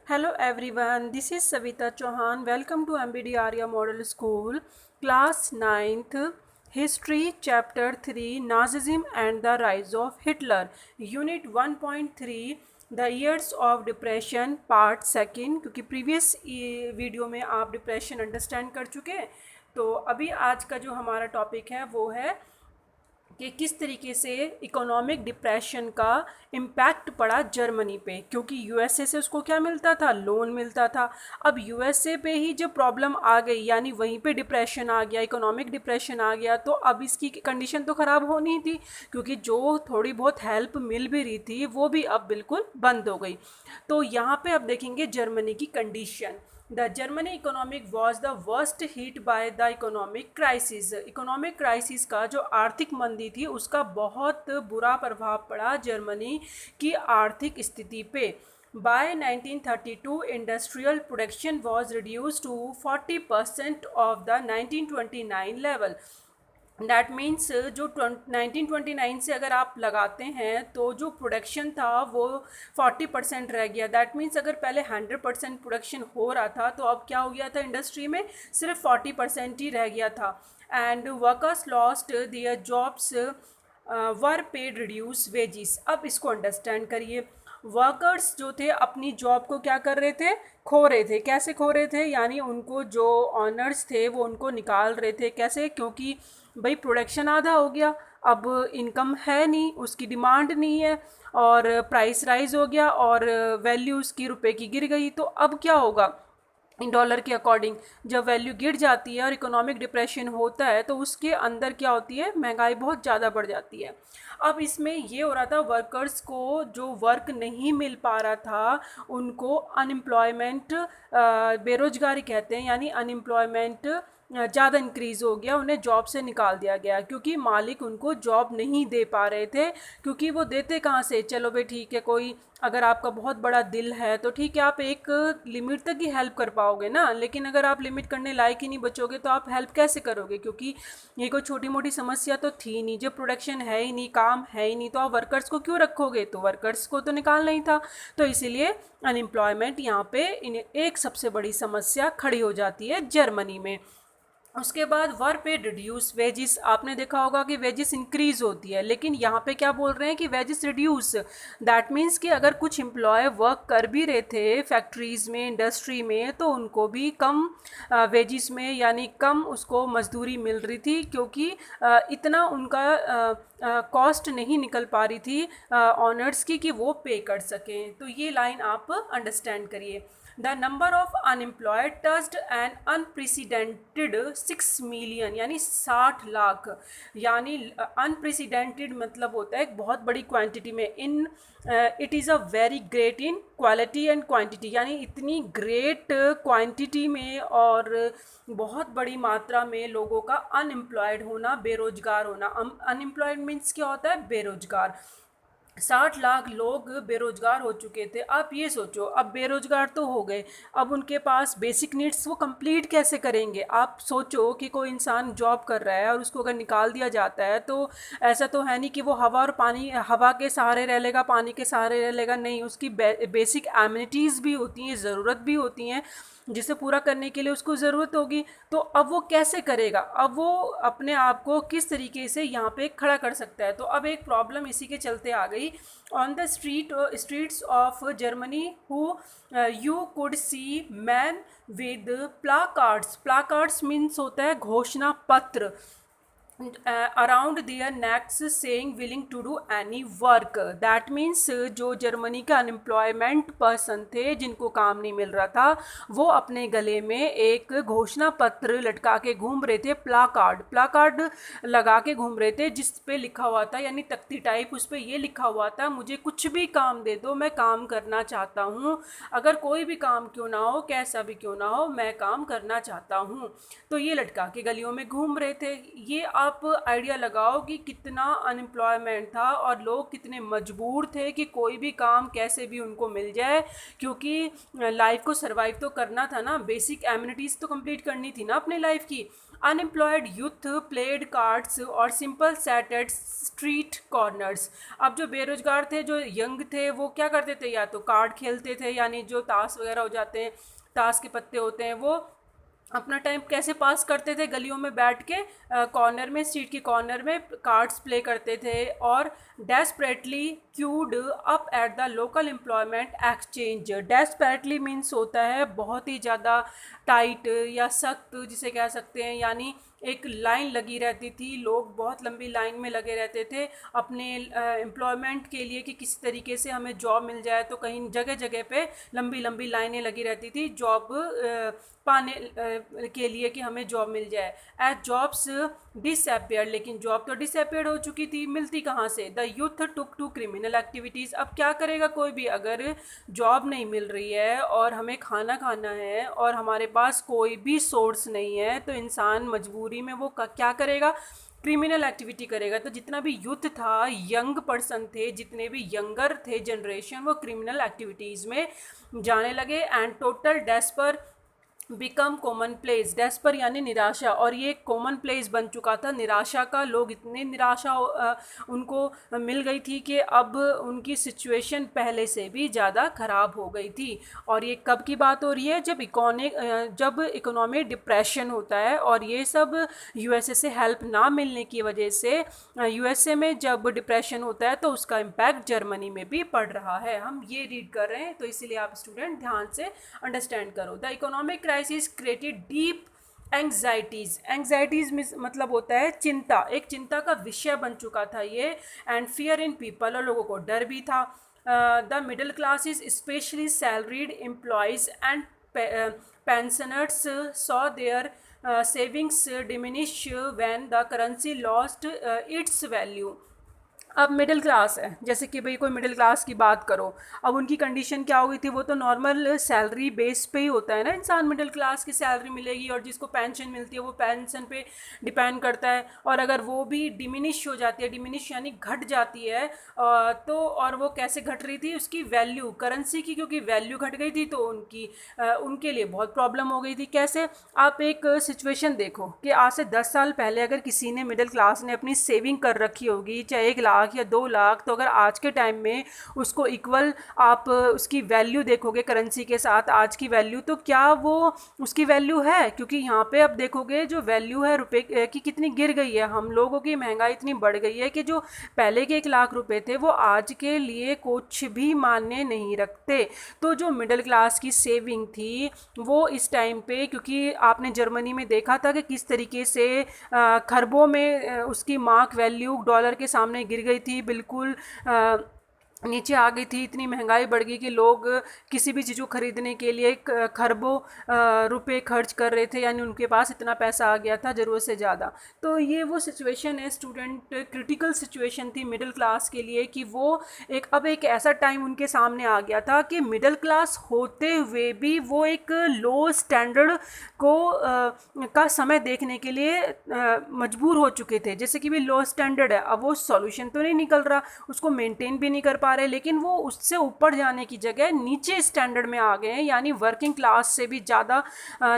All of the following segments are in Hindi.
Hello everyone, this is Savita Chauhan. Welcome to MBD Arya Model School, Class 9th, History, Chapter 3, Nazism and the Rise of Hitler, Unit 1.3, The Years of Depression, Part 2. क्योंकि प्रीवियस वीडियो में आप डिप्रेशन अंडरस्टैंड कर चुके हैं, तो अभी आज का जो हमारा टॉपिक है वो है कि किस तरीके से इकोनॉमिक डिप्रेशन का इम्पैक्ट पड़ा जर्मनी पे, क्योंकि यूएसए से उसको क्या मिलता था, लोन मिलता था। अब यूएसए पे ही जब प्रॉब्लम आ गई, यानी वहीं पे डिप्रेशन आ गया, इकोनॉमिक डिप्रेशन आ गया, तो अब इसकी कंडीशन तो ख़राब होनी ही थी, क्योंकि जो थोड़ी बहुत हेल्प मिल भी रही थी वो भी अब बिल्कुल बंद हो गई। तो यहाँ पे अब देखेंगे जर्मनी की condition. The Germany economic was the worst hit by the economic crisis. Economic crisis का जो आर्थिक मंदी थी उसका बहुत बुरा प्रभाव पड़ा जर्मनी की आर्थिक स्थिति पे। By 1932 industrial production was reduce to 40% of the 1929 level. That means जो 1929 से अगर आप लगाते हैं तो जो प्रोडक्शन था वो 40% रह गया। दैट मीन्स अगर पहले 100% प्रोडक्शन हो रहा था तो अब क्या हो गया था, इंडस्ट्री में सिर्फ 40% ही रह गया था। And workers lost their jobs were paid reduce wages. अब इसको अंडरस्टैंड करिए, वर्कर्स जो थे अपनी जॉब को क्या कर रहे थे, खो रहे थे। कैसे खो रहे थे, यानी उनको जो ऑनर्स थे वो उनको निकाल रहे थे। कैसे, क्योंकि भाई प्रोडक्शन आधा हो गया, अब इनकम है नहीं, उसकी डिमांड नहीं है, और प्राइस राइज हो गया और वैल्यू उसकी रुपए की गिर गई। तो अब क्या होगा, इन डॉलर के अकॉर्डिंग जब वैल्यू गिर जाती है और इकोनॉमिक डिप्रेशन होता है तो उसके अंदर क्या होती है, महंगाई बहुत ज़्यादा बढ़ जाती है। अब इसमें ये हो रहा था, वर्कर्स को जो वर्क नहीं मिल पा रहा था उनको अनएम्प्लॉयमेंट, बेरोजगारी कहते हैं, यानी अनएम्प्लॉयमेंट ज़्यादा इंक्रीज़ हो गया, उन्हें जॉब से निकाल दिया गया, क्योंकि मालिक उनको जॉब नहीं दे पा रहे थे। क्योंकि वो देते कहाँ से, चलो भाई ठीक है, कोई अगर आपका बहुत बड़ा दिल है तो ठीक है आप एक लिमिट तक ही हेल्प कर पाओगे ना, लेकिन अगर आप लिमिट करने लायक ही नहीं बचोगे तो आप हेल्प कैसे करोगे, क्योंकि ये कोई छोटी मोटी समस्या तो थी नहीं, जब प्रोडक्शन है ही नहीं, काम है ही नहीं, तो आप वर्कर्स को क्यों रखोगे, तो वर्कर्स को तो निकालना ही था। तो इसीलिए अनएम्प्लॉयमेंट यहाँ पे एक सबसे बड़ी समस्या खड़ी हो जाती है जर्मनी में। उसके बाद वर पे रिड्यूस वेजिस। आपने देखा होगा कि वेजिस इंक्रीज होती है, लेकिन यहाँ पे क्या बोल रहे हैं कि वेजिस रिड्यूस। दैट मीन्स कि अगर कुछ एम्प्लॉय वर्क कर भी रहे थे फैक्ट्रीज़ में, इंडस्ट्री में, तो उनको भी कम वेजिस में, यानी कम उसको मजदूरी मिल रही थी, क्योंकि इतना उनका कॉस्ट नहीं निकल पा रही थी ऑनर्स की कि वो पे कर सकें। तो ये लाइन आप अंडरस्टैंड करिए। The number of unemployed touched an unprecedented 6 million, यानी 60 लाख। यानी अनप्रेसिडेंटेड मतलब होता है एक बहुत बड़ी क्वांटिटी में। In it is a very great in quality and quantity, यानी इतनी ग्रेट क्वांटिटी में और बहुत बड़ी मात्रा में लोगों का अनएम्प्लॉयड होना, बेरोजगार होना। अनएम्प्लॉयड मीन्स क्या होता है, बेरोजगार। 60 लाख लोग बेरोजगार हो चुके थे। आप ये सोचो, अब बेरोजगार तो हो गए, अब उनके पास बेसिक नीड्स वो कंप्लीट कैसे करेंगे। आप सोचो कि कोई इंसान जॉब कर रहा है और उसको अगर निकाल दिया जाता है तो ऐसा तो है नहीं कि वो हवा और पानी, हवा के सहारे रह लेगा, पानी के सहारे रह लेगा, नहीं, उसकी बेसिक एमिनिटीज़ भी होती हैं, ज़रूरत भी होती हैं, जिसे पूरा करने के लिए उसको ज़रूरत होगी। तो अब वो कैसे करेगा, अब वो अपने आप को किस तरीके से यहाँ पे खड़ा कर सकता है। तो अब एक प्रॉब्लम इसी के चलते आ गई। On the streets of Germany who you could see man with placards. Placards means होता है घोषणा पत्र, around their necks saying willing to do any work. That means जो जर्मनी के अनएम्प्लॉयमेंट पर्सन थे जिनको काम नहीं मिल रहा था, वो अपने गले में एक घोषणा पत्र लटका के घूम रहे थे, प्लाकार्ड लगा के घूम रहे थे, जिस पे लिखा हुआ था, यानी तख्ती टाइप, उस पर ये लिखा हुआ था, मुझे कुछ भी काम दे दो, मैं काम करना चाहता हूँ, अगर कोई भी काम क्यों ना हो, कैसा भी क्यों ना हो, मैं काम करना चाहता हूँ। तो ये लटका के गलियों में घूम रहे थे। ये आप आप आइडिया लगाओ कि कितना अनएम्प्लॉयमेंट था और लोग कितने मजबूर थे कि कोई भी काम कैसे भी उनको मिल जाए, क्योंकि लाइफ को सरवाइव तो करना था ना, बेसिक एमिनिटीज़ तो कंप्लीट करनी थी ना अपने लाइफ की। अनएम्प्लॉयड यूथ प्लेड कार्ड्स और simple sat at street corners. अब जो बेरोजगार थे, जो यंग थे, वो क्या करते थे, या तो कार्ड खेलते थे, यानी जो ताश वगैरह हो जाते हैं, ताश के पत्ते होते हैं, वो अपना टाइम कैसे पास करते थे, गलियों में बैठ के कॉर्नर में, स्ट्रीट की कॉर्नर में कार्ड्स प्ले करते थे। और desperately cued up at the local employment exchange. Desperately means होता है बहुत ही ज़्यादा टाइट या सख्त जिसे कह सकते हैं, यानी एक लाइन लगी रहती थी, लोग बहुत लंबी लाइन में लगे रहते थे अपने एम्प्लॉयमेंट के लिए कि किसी तरीके से हमें जॉब मिल जाए। तो कहीं जगह जगह पे लंबी लंबी लाइनें लगी रहती थी जॉब पाने के लिए कि हमें जॉब मिल जाए। एज जॉब्स डिसअपियर, लेकिन जॉब तो डिसअपियर हो चुकी थी, मिलती कहाँ से। The youth took to criminal activities. अब क्या करेगा कोई भी, अगर जॉब नहीं मिल रही है और हमें खाना खाना है और हमारे पास कोई भी सोर्स नहीं है, तो इंसान मजबूरी में वो क्या करेगा, क्रिमिनल एक्टिविटी करेगा। तो जितना भी यूथ था, यंग पर्सन थे, जितने भी यंगर थे जनरेशन, वो क्रिमिनल एक्टिविटीज़ में जाने लगे। And total despair become common place. Despair यानी निराशा, और ये कॉमन प्लेस बन चुका था निराशा का। लोग इतने निराशा उनको मिल गई थी कि अब उनकी सिचुएशन पहले से भी ज़्यादा ख़राब हो गई थी। और ये कब की बात हो रही है, जब इकोनॉमिक डिप्रेशन होता है, और ये सब यूएसए से हेल्प ना मिलने की वजह से, यूएसए में जब डिप्रेशन होता है तो उसका इम्पैक्ट जर्मनी में भी पड़ रहा है। हम ये रीड कर रहे हैं, तो इसीलिए आप स्टूडेंट ध्यान से अंडरस्टैंड करो। The economic crisis created deep anxieties मतलब होता है चिंता, एक चिंता का विषय बन चुका था ये। एंड फियर इन पीपल, और लोगों को डर भी था। The middle classes specially salaried employees and pensioners saw their savings diminish when the currency lost its value। अब मिडिल क्लास है, जैसे कि भाई कोई मिडिल क्लास की बात करो, अब उनकी कंडीशन क्या हो गई थी, वो तो नॉर्मल सैलरी बेस पे ही होता है ना इंसान, मिडिल क्लास की सैलरी मिलेगी, और जिसको पेंशन मिलती है वो पेंशन पे डिपेंड करता है। और अगर वो भी डिमिनिश हो जाती है, डिमिनिश यानी घट जाती है, तो और वो कैसे घट रही थी, उसकी वैल्यू, करेंसी की क्योंकि वैल्यू घट गई थी, तो उनके लिए बहुत प्रॉब्लम हो गई थी। कैसे, आप एक सिचुएशन देखो कि आज से 10 साल पहले अगर किसी ने, मिडिल क्लास ने, अपनी सेविंग कर रखी होगी, चाहे 1 लाख या 2 लाख, तो अगर आज के टाइम में उसको इक्वल आप उसकी वैल्यू देखोगे करेंसी के साथ, आज की वैल्यू, तो क्या वो उसकी वैल्यू है? क्योंकि यहाँ पे अब देखोगे जो वैल्यू है रुपए की कितनी गिर गई है। हम लोगों की महंगाई इतनी बढ़ गई है कि जो पहले के 1 लाख रुपए थे वो आज के लिए कुछ भी मायने नहीं रखते। तो जो मिडिल क्लास की सेविंग थी वो इस टाइम पे, क्योंकि आपने जर्मनी में देखा था कि किस तरीके से खरबों में उसकी मार्क वैल्यू डॉलर के सामने गिर गई थी, बिल्कुल नीचे आ गई थी। इतनी महंगाई बढ़ गई कि लोग किसी भी चीज़ को ख़रीदने के लिए खरबों रुपए खर्च कर रहे थे, यानी उनके पास इतना पैसा आ गया था ज़रूरत से ज़्यादा। तो ये वो सिचुएशन है स्टूडेंट, क्रिटिकल सिचुएशन थी मिडिल क्लास के लिए, कि वो अब एक ऐसा टाइम उनके सामने आ गया था कि मिडिल क्लास होते हुए भी वो एक लो स्टैंडर्ड को का समय देखने के लिए मजबूर हो चुके थे। जैसे कि भी लो स्टैंडर्ड है, अब वो सॉल्यूशन तो नहीं निकल रहा, उसको मेंटेन भी नहीं कर पा रहे, लेकिन वो उससे ऊपर जाने की जगह नीचे स्टैंडर्ड में आ गए हैं, यानी वर्किंग क्लास से भी ज़्यादा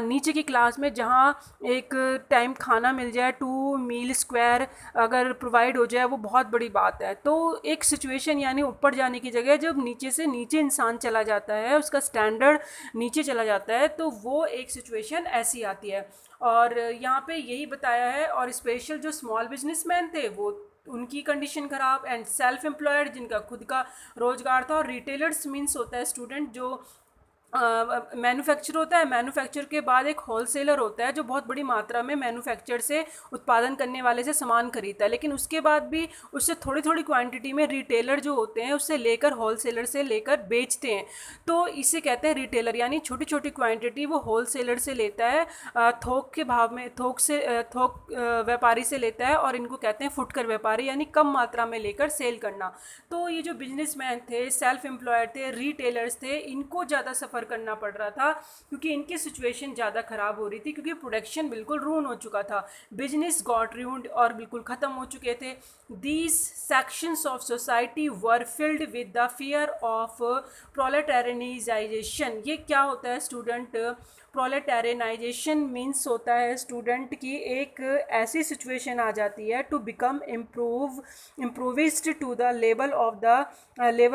नीचे की क्लास में, जहाँ एक टाइम खाना मिल जाए, 2 मील स्क्वायर अगर प्रोवाइड हो जाए, वो बहुत बड़ी बात है। तो एक सिचुएशन, यानी ऊपर जाने की जगह जब नीचे से नीचे इंसान चला जाता है, उसका स्टैंडर्ड नीचे चला जाता है, तो वो एक सिचुएशन ऐसी आती है। और यहाँ पे यही बताया है। और स्पेशल जो स्मॉल बिजनेसमैन थे वो, उनकी कंडीशन ख़राब। एंड सेल्फ एम्प्लॉयड, जिनका खुद का रोज़गार था। और रिटेलर्स मीन्स होता है स्टूडेंट जो मैन्युफैक्चर होता है, मैन्युफैक्चर के बाद एक होलसेलर होता है जो बहुत बड़ी मात्रा में मैन्युफैक्चर से, उत्पादन करने वाले से सामान खरीदता है, लेकिन उसके बाद भी उससे थोड़ी थोड़ी क्वांटिटी में रिटेलर जो होते हैं उससे लेकर, होलसेलर से लेकर बेचते हैं। तो इसे कहते हैं रिटेलर, यानी छोटी छोटी क्वांटिटी वो होलसेलर से लेता है, थोक के भाव में, थोक व्यापारी से लेता है, और इनको कहते हैं फुटकर व्यापारी, यानी कम मात्रा में लेकर सेल करना। तो ये जो बिजनेसमैन थे, सेल्फ एम्प्लॉयड थे, रिटेलर्स थे, इनको ज़्यादा सफ़र सफ़र करना पड़ रहा था, क्योंकि इनकी सिचुएशन ज़्यादा ख़राब हो रही थी, क्योंकि प्रोडक्शन बिल्कुल रून हो चुका था, बिजनेस गॉट रून्ड और बिल्कुल ख़त्म हो चुके थे। These sections of society were filled with the fear of proletarianisation. ये क्या होता है स्टूडेंट? प्रोलेटारियनाइजेशन मीन्स होता है स्टूडेंट की एक ऐसी सिचुएशन आ जाती है to become improvised to the level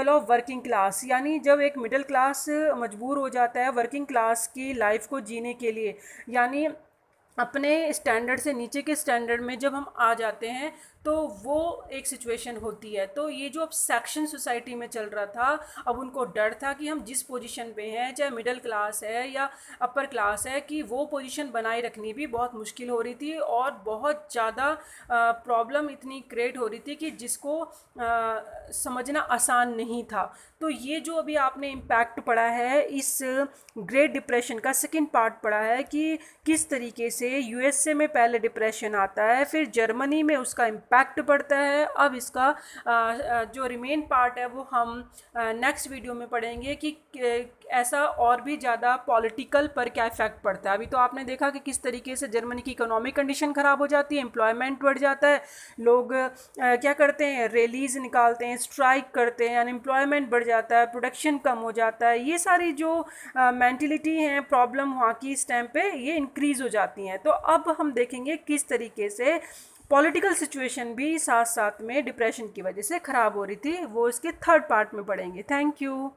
of working class. यानी जब एक मिडिल क्लास मजबूर हो जाता है वर्किंग क्लास की लाइफ को जीने के लिए, यानी अपने स्टैंडर्ड से नीचे के स्टैंडर्ड में जब हम आ जाते हैं, तो वो एक सिचुएशन होती है। तो ये जो अब सेक्शन सोसाइटी में चल रहा था, अब उनको डर था कि हम जिस पोजीशन पे हैं, चाहे मिडिल क्लास है या अपर क्लास है, कि वो पोजीशन बनाए रखनी भी बहुत मुश्किल हो रही थी और बहुत ज़्यादा प्रॉब्लम इतनी क्रिएट हो रही थी कि जिसको समझना आसान नहीं था। तो ये जो अभी आपने इम्पैक्ट पढ़ा है, इस ग्रेट डिप्रेशन का सेकंड पार्ट पढ़ा है कि किस तरीके से यूएसए में पहले डिप्रेशन आता है, फिर जर्मनी में उसका इम्पैक्ट पड़ता है। अब इसका जो रिमेन पार्ट है वो हम नेक्स्ट वीडियो में पढ़ेंगे कि ऐसा और भी ज़्यादा पॉलिटिकल पर क्या इफेक्ट पड़ता है। अभी तो आपने देखा कि किस तरीके से जर्मनी की इकोनॉमिक कंडीशन ख़राब हो जाती है, एम्प्लॉयमेंट बढ़ जाता है, लोग क्या करते हैं, रैलीज निकालते हैं, स्ट्राइक करते हैं, अनएम्प्लॉयमेंट बढ़ जाता है, प्रोडक्शन कम हो जाता है। ये सारी जो मेंटलिटी हैं, प्रॉब्लम वहाँ की इस टाइम पे ये इंक्रीज़ हो जाती हैं। तो अब हम देखेंगे किस तरीके से पॉलिटिकल सिचुएशन भी साथ साथ में डिप्रेशन की वजह से ख़राब हो रही थी, वो इसके थर्ड पार्ट में पढ़ेंगे। Thank you.